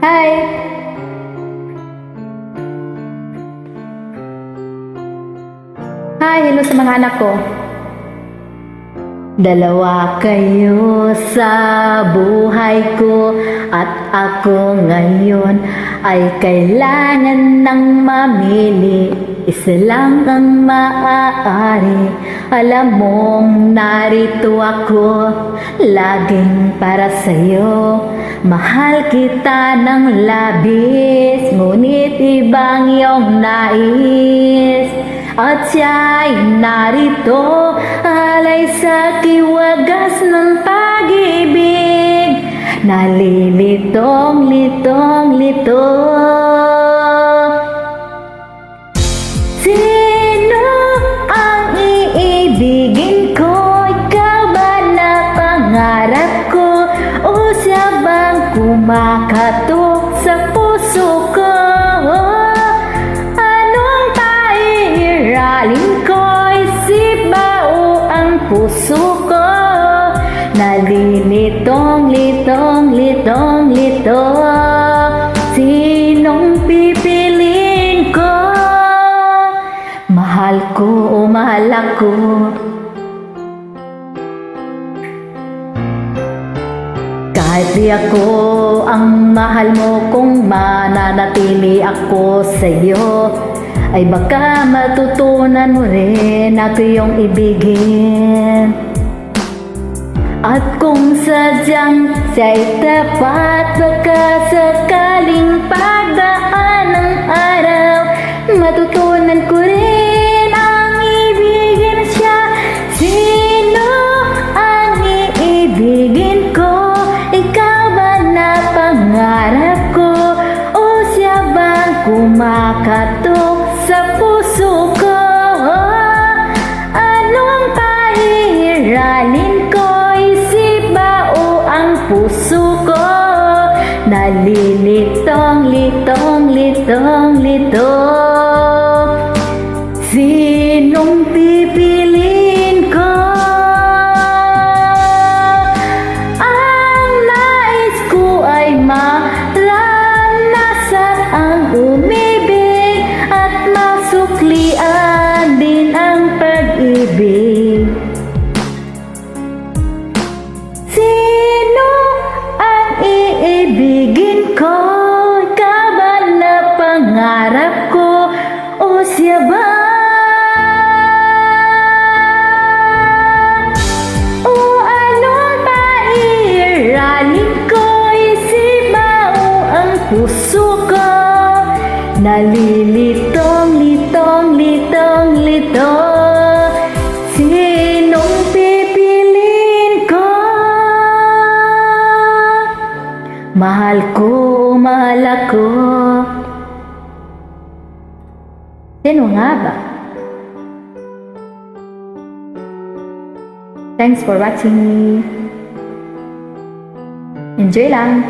Hi! Hi! Hello sa mga anak ko. Dalawa kayo sa buhay ko at ako ngayon ay kailangan ng mamili. Isa lang ang maaari. Alam mong narito ako laging para sa'yo. Mahal kita ng labis, ngunit ibang iyong nais. At siya'y narito, alay sa kiwagas ng pag-ibig. Nalilitong-litong-lito. Sino ang iibigin ko? Ikaw ba na pangarap ko? O siya bang kumakatok sa puso ko? Alin ko, isip ba o ang puso ko? Nalilitong-litong-litong-lito. Sinong pipiliin ko? Mahal ko o mahal ako? Kahit di ako ang mahal mo, kung mananatili ako sa'yo, ay baka matutunan mo rin ako iyong ibigin. At kung sadyang siya'y tapat, baka sakaling pagdaan ng araw, matutunan ko rin ang ibigin siya. Sino ang iibigin ko? Ikaw ba na pangarap ko? O siya bang kumakatok sa puso ko? Anong pahihiralin ko? Isip ba o ang puso ko? Nalilitong-litong-litong-lito. Sinong pipiliin ko? Ang nais ko ay maranasan ang umibig at masuklian din ang pag-ibig. Sino ang iibigin ko? Ikaw ba na pangarap ko? O siya ba? O anong pahihiralin ko? Isip ba o ang puso ko? Nalilitong-litong-litong-lito. Sinong pipiliin ko? Mahal ko o mahal ako? Sino nga ba? Thanks for watching. Enjoy lang!